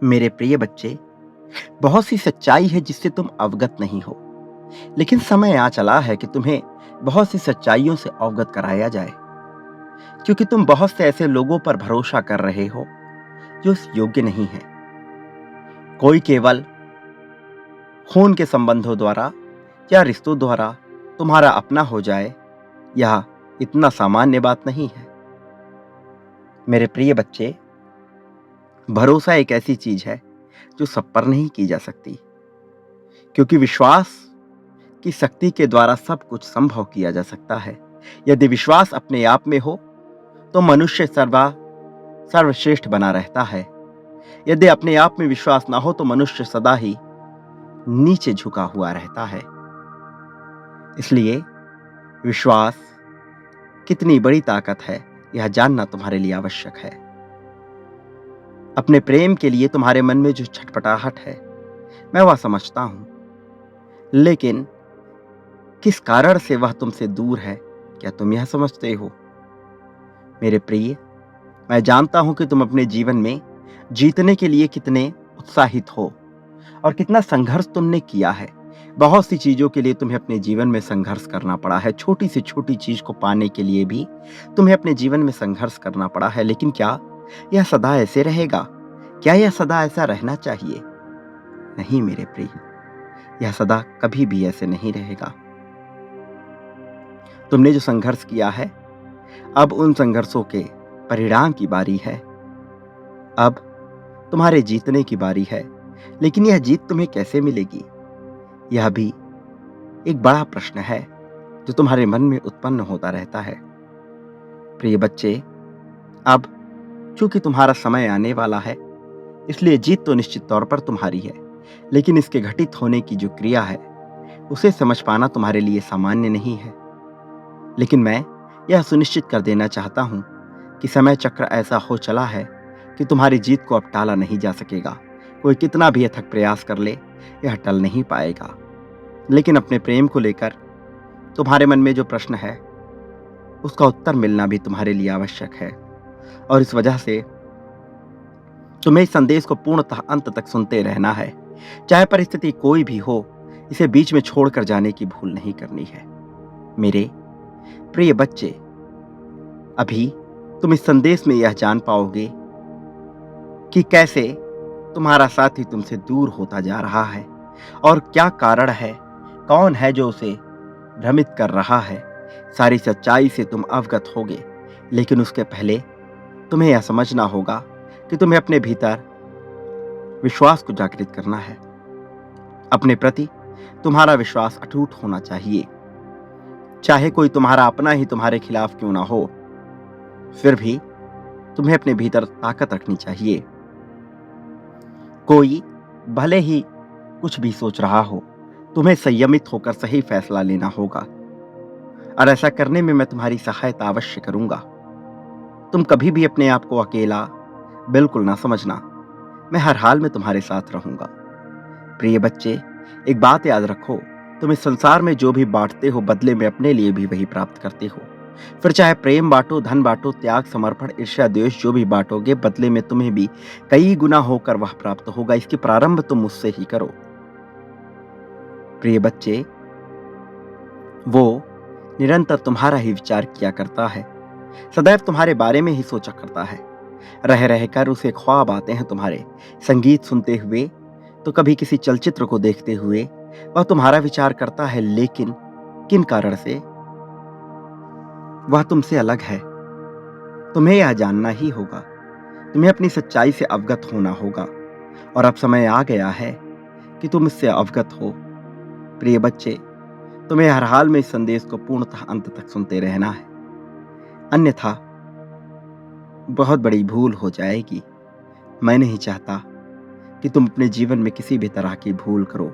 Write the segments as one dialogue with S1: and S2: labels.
S1: मेरे प्रिय बच्चे, बहुत सी सच्चाई है जिससे तुम अवगत नहीं हो। लेकिन समय आ चला है कि तुम्हें बहुत सी सच्चाइयों से अवगत कराया जाए, क्योंकि तुम बहुत से ऐसे लोगों पर भरोसा कर रहे हो जो इस योग्य नहीं है। कोई केवल खून के संबंधों द्वारा या रिश्तों द्वारा तुम्हारा अपना हो जाए, यह इतना सामान्य बात नहीं है। मेरे प्रिय बच्चे, भरोसा एक ऐसी चीज है जो सब पर नहीं की जा सकती, क्योंकि विश्वास की शक्ति के द्वारा सब कुछ संभव किया जा सकता है। यदि विश्वास अपने आप में हो तो मनुष्य सर्वश्रेष्ठ बना रहता है। यदि अपने आप में विश्वास ना हो तो मनुष्य सदा ही नीचे झुका हुआ रहता है। इसलिए विश्वास कितनी बड़ी ताकत है, यह जानना तुम्हारे लिए आवश्यक है। अपने प्रेम के लिए तुम्हारे मन में जो छटपटाहट है, मैं वह समझता हूं, लेकिन किस कारण से वह तुमसे दूर है, क्या तुम यह समझते हो? मेरे प्रिय, मैं जानता हूं कि तुम अपने जीवन में जीतने के लिए कितने उत्साहित हो और कितना संघर्ष तुमने किया है। बहुत सी चीजों के लिए तुम्हें अपने जीवन में संघर्ष करना पड़ा है। छोटी से छोटी चीज को पाने के लिए भी तुम्हें अपने जीवन में संघर्ष करना पड़ा है। लेकिन क्या यह सदा ऐसे रहेगा? क्या यह सदा ऐसा रहना चाहिए? नहीं मेरे प्रिय, यह सदा कभी भी ऐसे नहीं रहेगा। तुमने जो संघर्ष किया है, अब उन संघर्षों के परिणाम की बारी है। अब तुम्हारे जीतने की बारी है। लेकिन यह जीत तुम्हें कैसे मिलेगी, यह भी एक बड़ा प्रश्न है जो तुम्हारे मन में उत्पन्न होता रहता है। प्रिय बच्चे, अब चूंकि तुम्हारा समय आने वाला है, इसलिए जीत तो निश्चित तौर पर तुम्हारी है। लेकिन इसके घटित होने की जो क्रिया है, उसे समझ पाना तुम्हारे लिए सामान्य नहीं है। लेकिन मैं यह सुनिश्चित कर देना चाहता हूं कि समय चक्र ऐसा हो चला है कि तुम्हारी जीत को अब टाला नहीं जा सकेगा। कोई कितना भी अथक प्रयास कर ले, यह टल नहीं पाएगा। लेकिन अपने प्रेम को लेकर तुम्हारे मन में जो प्रश्न है, उसका उत्तर मिलना भी तुम्हारे लिए आवश्यक है। और इस वजह से तुम्हें इस संदेश को पूर्णतः अंत तक सुनते रहना है। चाहे परिस्थिति कोई भी हो, इसे बीच में छोड़कर जाने की भूल नहीं करनी है। मेरे प्रिय बच्चे, अभी तुम इस संदेश में यह जान पाओगे कि कैसे तुम्हारा साथी तुमसे दूर होता जा रहा है और क्या कारण है, कौन है जो उसे भ्रमित कर रहा है। सारी सच्चाई से तुम अवगत होगे, लेकिन उसके पहले तुम्हें यह समझना होगा कि तुम्हें अपने भीतर विश्वास को जागृत करना है। अपने प्रति तुम्हारा विश्वास अटूट होना चाहिए। चाहे कोई तुम्हारा अपना ही तुम्हारे खिलाफ क्यों ना हो, फिर भी तुम्हें अपने भीतर ताकत रखनी चाहिए। कोई भले ही कुछ भी सोच रहा हो, तुम्हें संयमित होकर सही फैसला लेना होगा, और ऐसा करने में मैं तुम्हारी सहायता अवश्य करूंगा। तुम कभी भी अपने आप को अकेला बिल्कुल ना समझना। मैं हर हाल में तुम्हारे साथ रहूंगा। प्रिय बच्चे, एक बात याद रखो, तुम इस संसार में जो भी बांटते हो, बदले में अपने लिए भी वही प्राप्त करते हो। फिर चाहे प्रेम बांटो, धन बांटो, त्याग, समर्पण, ईर्ष्या, द्वेष जो भी बांटोगे, बदले में तुम्हें भी कई गुना होकर वह प्राप्त होगा। इसकी प्रारंभ तुम मुझसे ही करो। प्रिय बच्चे, वो निरंतर तुम्हारा ही विचार किया करता है, सदैव तुम्हारे बारे में ही सोचा करता है। रह रहकर उसे ख्वाब आते हैं तुम्हारे। संगीत सुनते हुए तो कभी किसी चलचित्र को देखते हुए वह तुम्हारा विचार करता है, लेकिन किन कारण से वह तुमसे अलग है, तुम्हें यह जानना ही होगा। तुम्हें अपनी सच्चाई से अवगत होना होगा, और अब समय आ गया है कि तुम इससे अवगत हो। प्रिय बच्चे, तुम्हें हर हाल में इस संदेश को पूर्णतः अंत तक सुनते रहना है, अन्यथा बहुत बड़ी भूल हो जाएगी। मैं नहीं चाहता कि तुम अपने जीवन में किसी भी तरह की भूल करो।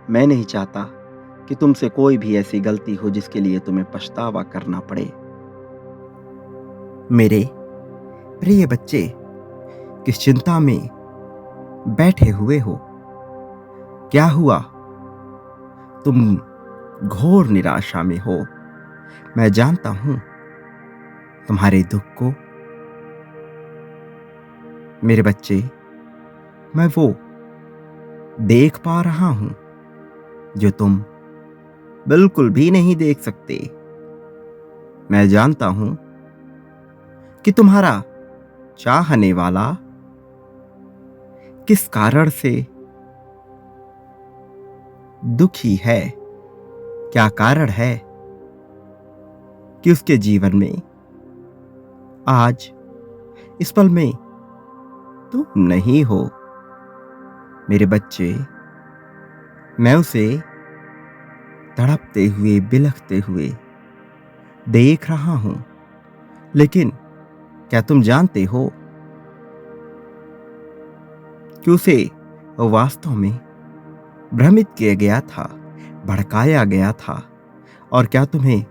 S1: मैं नहीं चाहता कि तुमसे कोई भी ऐसी गलती हो जिसके लिए तुम्हें पछतावा करना पड़े। मेरे प्रिय बच्चे, किस चिंता में बैठे हुए हो? क्या हुआ? तुम घोर निराशा में हो। मैं जानता हूं तुम्हारे दुख को। मेरे बच्चे, मैं वो देख पा रहा हूं जो तुम बिल्कुल भी नहीं देख सकते। मैं जानता हूं कि तुम्हारा चाहने वाला किस कारण से दुखी है, क्या कारण है कि उसके जीवन में आज इस पल में तुम नहीं हो। मेरे बच्चे, मैं उसे तड़पते हुए, बिलखते हुए देख रहा हूं, लेकिन क्या तुम जानते हो कि उसे वास्तव में भ्रमित किया गया था, भड़काया गया था? और क्या तुम्हें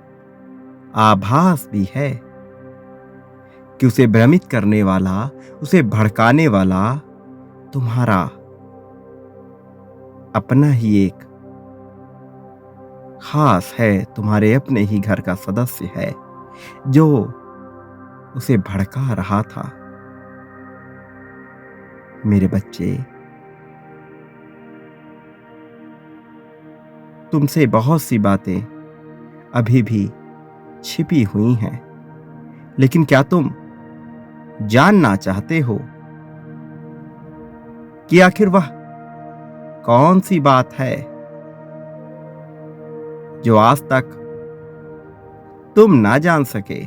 S1: आभास भी है कि उसे भ्रमित करने वाला, उसे भड़काने वाला तुम्हारा अपना ही एक खास है, तुम्हारे अपने ही घर का सदस्य है जो उसे भड़का रहा था? मेरे बच्चे, तुमसे बहुत सी बातें अभी भी छिपी हुई हैं, लेकिन क्या तुम जानना चाहते हो कि आखिर वह कौन सी बात है जो आज तक तुम ना जान सके?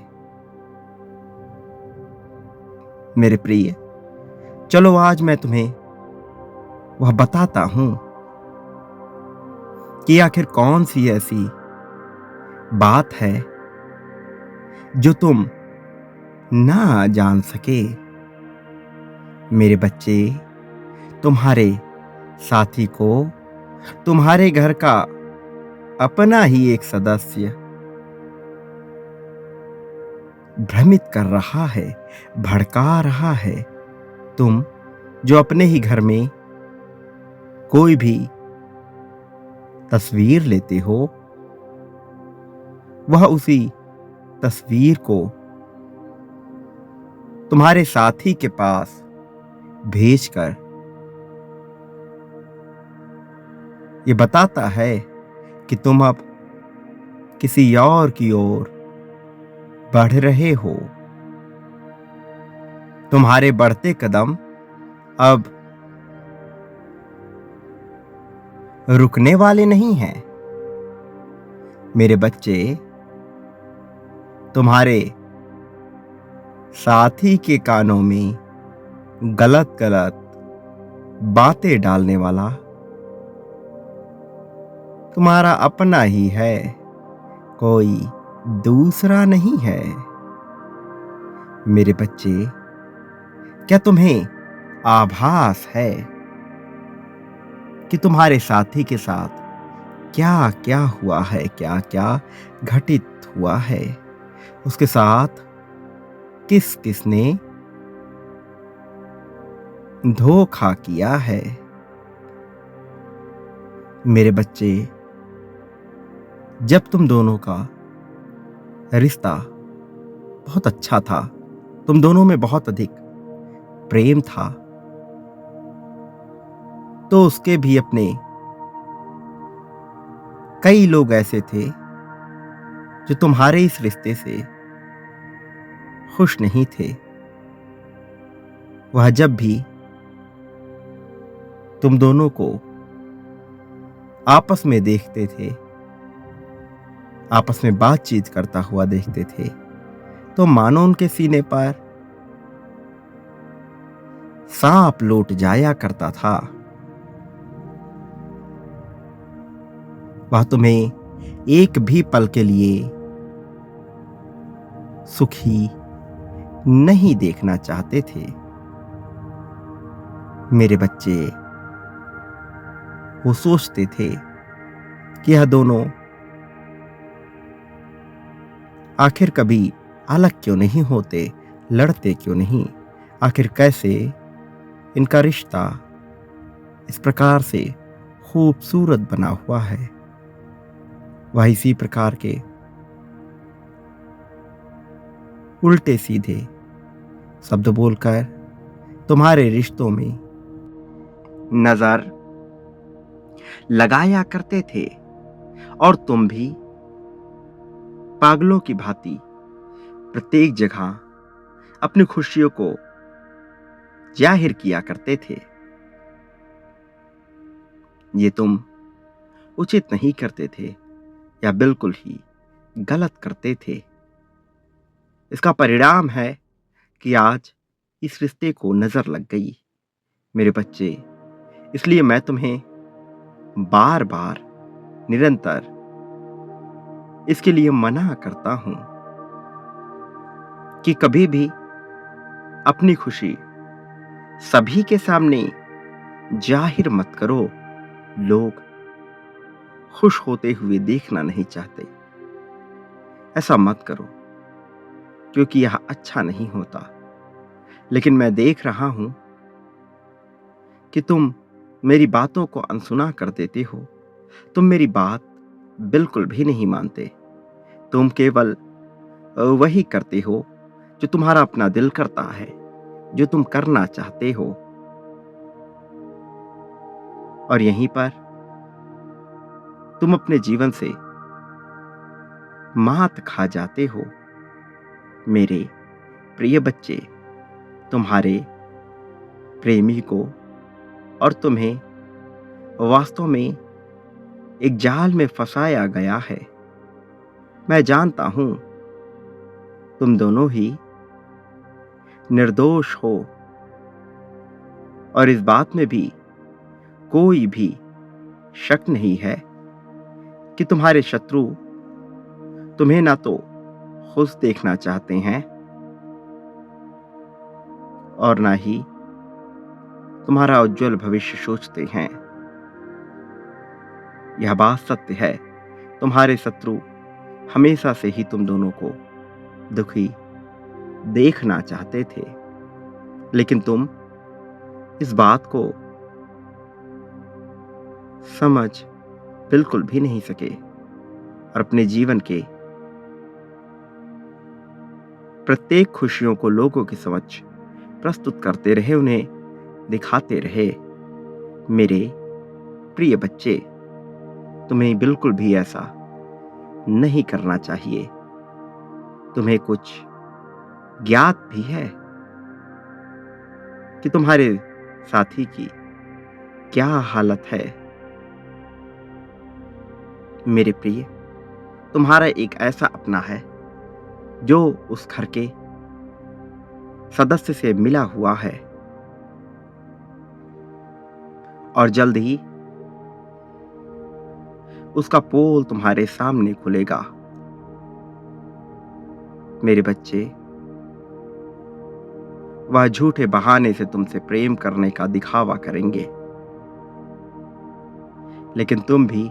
S1: मेरे प्रिय, चलो आज मैं तुम्हें वह बताता हूं कि आखिर कौन सी ऐसी बात है जो तुम ना जान सके। मेरे बच्चे, तुम्हारे साथी को तुम्हारे घर का अपना ही एक सदस्य भ्रमित कर रहा है, भड़का रहा है। तुम जो अपने ही घर में कोई भी तस्वीर लेते हो, वह उसी तस्वीर को तुम्हारे साथी के पास भेजकर ये बताता है कि तुम अब किसी और की ओर बढ़ रहे हो। तुम्हारे बढ़ते कदम अब रुकने वाले नहीं हैं। मेरे बच्चे, तुम्हारे साथी के कानों में गलत गलत बातें डालने वाला तुम्हारा अपना ही है, कोई दूसरा नहीं है। मेरे बच्चे, क्या तुम्हें आभास है कि तुम्हारे साथी के साथ क्या क्या हुआ है, क्या क्या घटित हुआ है? उसके साथ किस किसने धोखा किया है? मेरे बच्चे, जब तुम दोनों का रिश्ता बहुत अच्छा था, तुम दोनों में बहुत अधिक प्रेम था, तो उसके भी अपने कई लोग ऐसे थे जो तुम्हारे इस रिश्ते से खुश नहीं थे। वह जब भी तुम दोनों को आपस में देखते थे, आपस में बातचीत करता हुआ देखते थे, तो मानो उनके सीने पर सांप लौट जाया करता था। वह तुम्हें एक भी पल के लिए सुखी नहीं देखना चाहते थे। मेरे बच्चे, वो सोचते थे कि यह दोनों आखिर कभी अलग क्यों नहीं होते, लड़ते क्यों नहीं? आखिर कैसे इनका रिश्ता इस प्रकार से खूबसूरत बना हुआ है? वह इसी प्रकार के उल्टे सीधे शब्द बोलकर तुम्हारे रिश्तों में नजर लगाया करते थे और तुम भी पागलों की भांति प्रत्येक जगह अपनी खुशियों को जाहिर किया करते थे। ये तुम उचित नहीं करते थे या बिल्कुल ही गलत करते थे। इसका परिणाम है कि आज इस रिश्ते को नजर लग गई। मेरे बच्चे, इसलिए मैं तुम्हें बार बार निरंतर इसके लिए मना करता हूं कि कभी भी अपनी खुशी सभी के सामने जाहिर मत करो। लोग खुश होते हुए देखना नहीं चाहते। ऐसा मत करो, क्योंकि यह अच्छा नहीं होता। लेकिन मैं देख रहा हूं कि तुम मेरी बातों को अनसुना कर देते हो। तुम मेरी बात बिल्कुल भी नहीं मानते। तुम केवल वही करते हो जो तुम्हारा अपना दिल करता है, जो तुम करना चाहते हो। और यहीं पर तुम अपने जीवन से मात खा जाते हो। मेरे प्रिय बच्चे, तुम्हारे प्रेमी को और तुम्हें वास्तव में एक जाल में फंसाया गया है। मैं जानता हूं तुम दोनों ही निर्दोष हो और इस बात में भी कोई भी शक नहीं है कि तुम्हारे शत्रु तुम्हें ना तो खुश देखना चाहते हैं और ना ही तुम्हारा उज्जवल भविष्य सोचते हैं। यह बात सत्य है। तुम्हारे शत्रु हमेशा से ही तुम दोनों को दुखी देखना चाहते थे, लेकिन तुम इस बात को समझ बिल्कुल भी नहीं सके और अपने जीवन के प्रत्येक खुशियों को लोगों के समक्ष प्रस्तुत करते रहे, उन्हें दिखाते रहे। मेरे प्रिय बच्चे, तुम्हें बिल्कुल भी ऐसा नहीं करना चाहिए। तुम्हें कुछ ज्ञात भी है कि तुम्हारे साथी की क्या हालत है। मेरे प्रिय, तुम्हारा एक ऐसा अपना है जो उस घर के सदस्य से मिला हुआ है और जल्द ही उसका पोल तुम्हारे सामने खुलेगा। मेरे बच्चे, वह झूठे बहाने से तुमसे प्रेम करने का दिखावा करेंगे, लेकिन तुम भी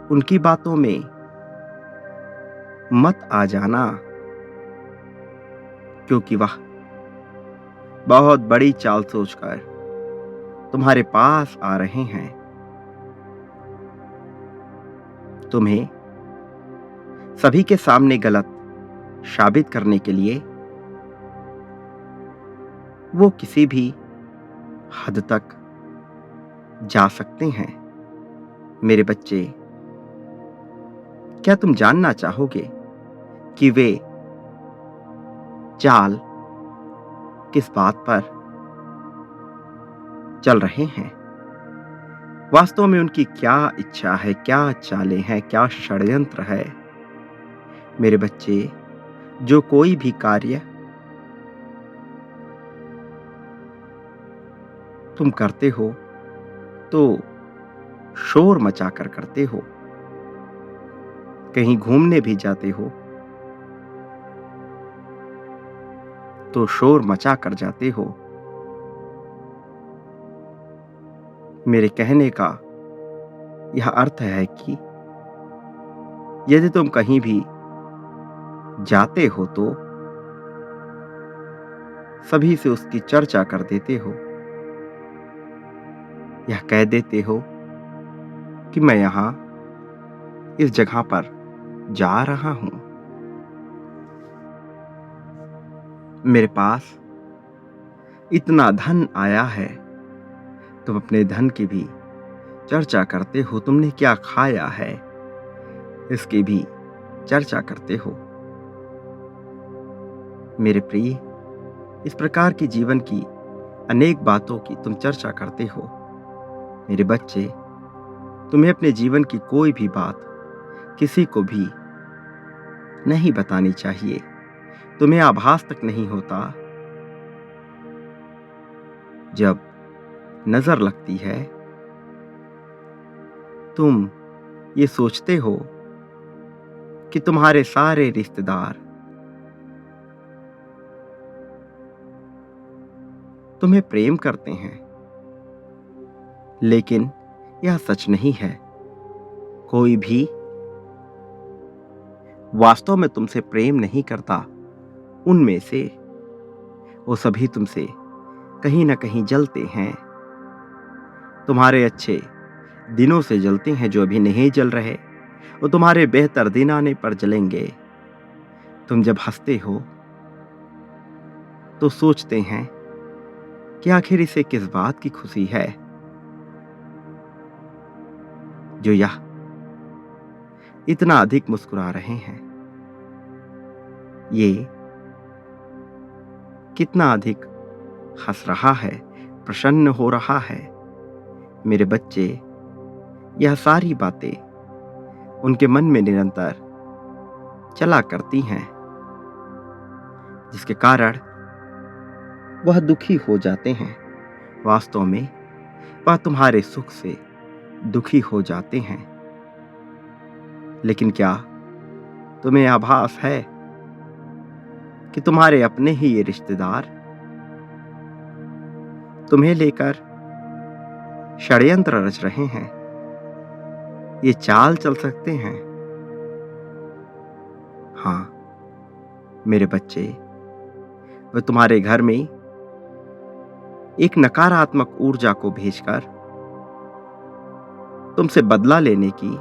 S1: उनकी बातों में मत आ जाना, क्योंकि वह बहुत बड़ी चाल सोचकर तुम्हारे पास आ रहे हैं। तुम्हें सभी के सामने गलत साबित करने के लिए वो किसी भी हद तक जा सकते हैं। मेरे बच्चे, क्या तुम जानना चाहोगे कि वे चाल किस बात पर चल रहे हैं? वास्तव में उनकी क्या इच्छा है, क्या चालें हैं, क्या षड्यंत्र है? मेरे बच्चे, जो कोई भी कार्य तुम करते हो तो शोर मचाकर करते हो। कहीं घूमने भी जाते हो तो शोर मचा कर जाते हो। मेरे कहने का यह अर्थ है कि यदि तुम कहीं भी जाते हो तो सभी से उसकी चर्चा कर देते हो। यह कह देते हो कि मैं यहां इस जगह पर जा रहा हूं। मेरे पास इतना धन आया है, तुम अपने धन की भी चर्चा करते हो, तुमने क्या खाया है इसकी भी चर्चा करते हो। मेरे प्रिय, इस प्रकार की जीवन की अनेक बातों की तुम चर्चा करते हो। मेरे बच्चे, तुम्हें अपने जीवन की कोई भी बात किसी को भी नहीं बतानी चाहिए। तुम्हें आभास तक नहीं होता जब नजर लगती है तुम ये सोचते हो कि तुम्हारे सारे रिश्तेदार तुम्हें प्रेम करते हैं, लेकिन यह सच नहीं है। कोई भी वास्तव में तुमसे प्रेम नहीं करता। उनमें से वो सभी तुमसे कहीं ना कहीं जलते हैं। तुम्हारे अच्छे दिनों से जलते हैं जो अभी नहीं जल रहे, वो तुम्हारे बेहतर दिन आने पर जलेंगे। तुम जब हंसते हो तो सोचते हैं कि आखिर इसे किस बात की खुशी है जो यह इतना अधिक मुस्कुरा रहे हैं। ये कितना अधिक हंस रहा है, प्रसन्न हो रहा है। मेरे बच्चे, यह सारी बातें उनके मन में निरंतर चला करती हैं, जिसके कारण वह दुखी हो जाते हैं। वास्तव में वह तुम्हारे सुख से दुखी हो जाते हैं। लेकिन क्या तुम्हें आभास है कि तुम्हारे अपने ही ये रिश्तेदार तुम्हें लेकर षड्यंत्र रच रहे हैं? ये चाल चल सकते हैं। हाँ मेरे बच्चे, वे तुम्हारे घर में एक नकारात्मक ऊर्जा को भेजकर तुमसे बदला लेने की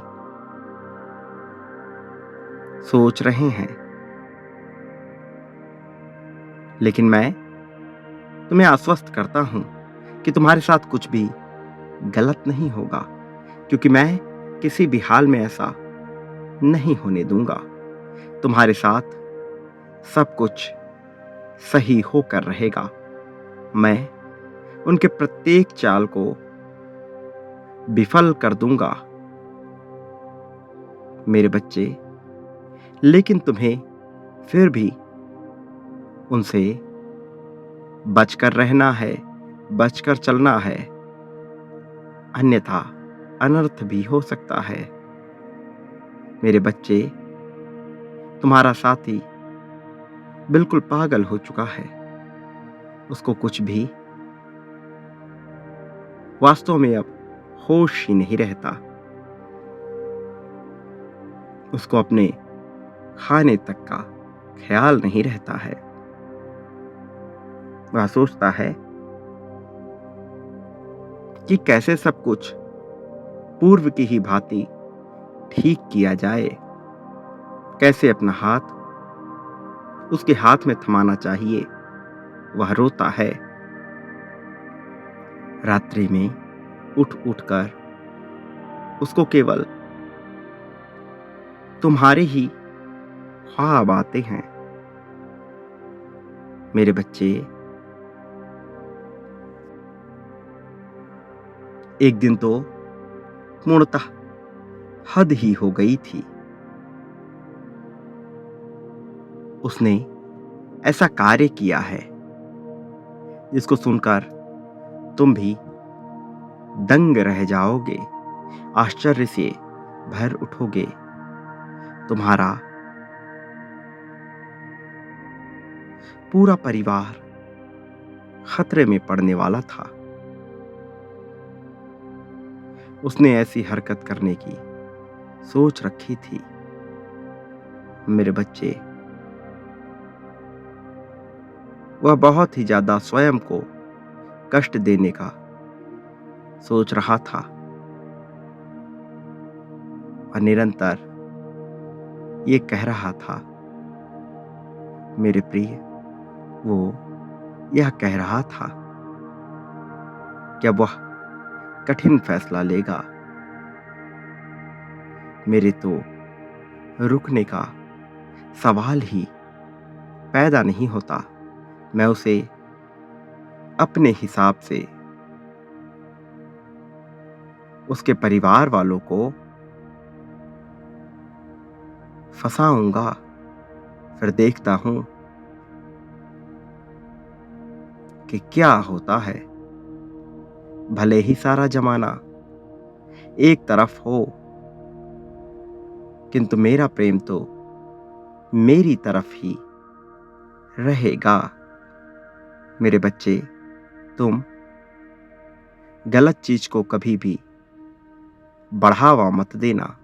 S1: सोच रहे हैं। लेकिन मैं तुम्हें आश्वस्त करता हूं कि तुम्हारे साथ कुछ भी गलत नहीं होगा, क्योंकि मैं किसी भी हाल में ऐसा नहीं होने दूंगा। तुम्हारे साथ सब कुछ सही होकर रहेगा। मैं उनके प्रत्येक चाल को विफल कर दूंगा। मेरे बच्चे, लेकिन तुम्हें फिर भी उनसे बचकर रहना है, बचकर चलना है, अन्यथा अनर्थ भी हो सकता है। मेरे बच्चे, तुम्हारा साथी बिल्कुल पागल हो चुका है। उसको कुछ भी वास्तव में अब होश ही नहीं रहता। उसको अपने खाने तक का ख्याल नहीं रहता है। वह सोचता है कि कैसे सब कुछ पूर्व की ही भांति ठीक किया जाए, कैसे अपना हाथ उसके हाथ में थमाना चाहिए। वह रोता है। रात्रि में उठ उठकर उसको केवल तुम्हारे ही ख्वाब आते हैं। मेरे बच्चे, एक दिन तो पूर्णतः हद ही हो गई थी। उसने ऐसा कार्य किया है जिसको सुनकर तुम भी दंग रह जाओगे, आश्चर्य से भर उठोगे। तुम्हारा पूरा परिवार खतरे में पड़ने वाला था। उसने ऐसी हरकत करने की सोच रखी थी। मेरे बच्चे, वह बहुत ही ज्यादा स्वयं को कष्ट देने का सोच रहा था और निरंतर ये कह रहा था। मेरे प्रिय, वो यह कह रहा था कि अब वह कठिन फैसला लेगा। मेरे तो रुकने का सवाल ही पैदा नहीं होता। मैं उसे अपने हिसाब से उसके परिवार वालों को फंसाऊंगा। फिर देखता हूं कि क्या होता है। भले ही सारा जमाना एक तरफ हो, किंतु मेरा प्रेम तो मेरी तरफ ही रहेगा। मेरे बच्चे, तुम गलत चीज को कभी भी बढ़ावा मत देना।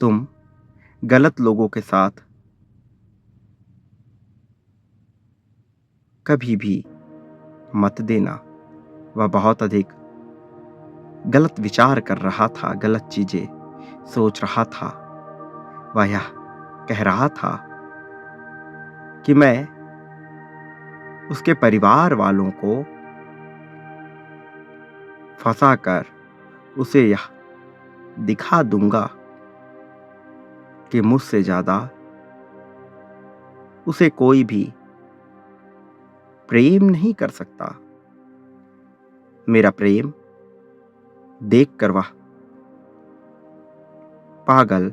S1: तुम गलत लोगों के साथ कभी भी मत देना। वह बहुत अधिक गलत विचार कर रहा था, गलत चीजें सोच रहा था। वह यह कह रहा था कि मैं उसके परिवार वालों को फंसाकर उसे यह दिखा दूंगा कि मुझसे ज्यादा उसे कोई भी प्रेम नहीं कर सकता। मेरा प्रेम देखकर वह पागल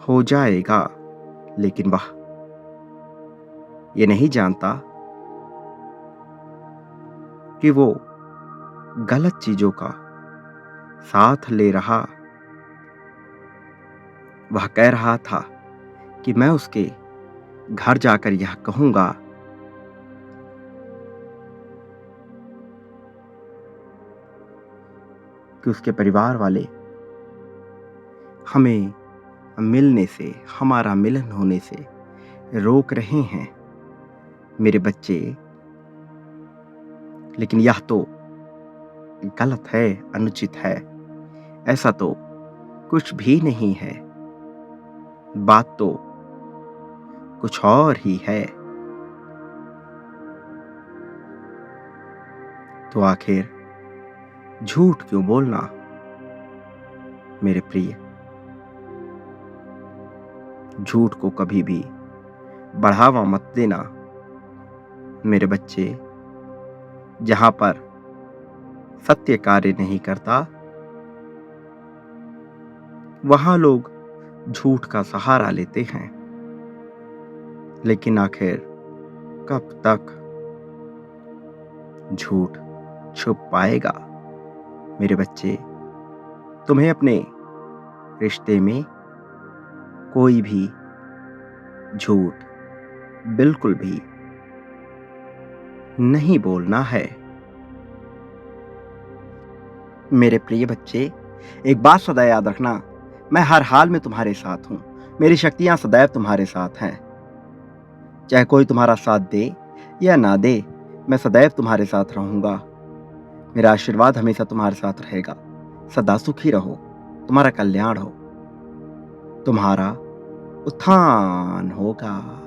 S1: हो जाएगा, लेकिन वह ये नहीं जानता कि वो गलत चीजों का साथ ले रहा। वह कह रहा था कि मैं उसके घर जाकर यह कहूंगा कि उसके परिवार वाले हमें मिलने से, हमारा मिलन होने से रोक रहे हैं। मेरे बच्चे, लेकिन यह तो गलत है, अनुचित है। ऐसा तो कुछ भी नहीं है। बात तो कुछ और ही है। तो आखिर झूठ क्यों बोलना? मेरे प्रिय, झूठ को कभी भी बढ़ावा मत देना। मेरे बच्चे, जहां पर सत्य कार्य नहीं करता, वहां लोग झूठ का सहारा लेते हैं। लेकिन आखिर कब तक झूठ छुप पाएगा? मेरे बच्चे, तुम्हें अपने रिश्ते में कोई भी झूठ बिल्कुल भी नहीं बोलना है। मेरे प्रिय बच्चे, एक बात सदा याद रखना, मैं हर हाल में तुम्हारे साथ हूं। मेरी शक्तियां सदैव तुम्हारे साथ हैं। चाहे कोई तुम्हारा साथ दे या ना दे, मैं सदैव तुम्हारे साथ रहूंगा। मेरा आशीर्वाद हमेशा तुम्हारे साथ रहेगा। सदा सुखी रहो, तुम्हारा कल्याण हो, तुम्हारा उत्थान होगा।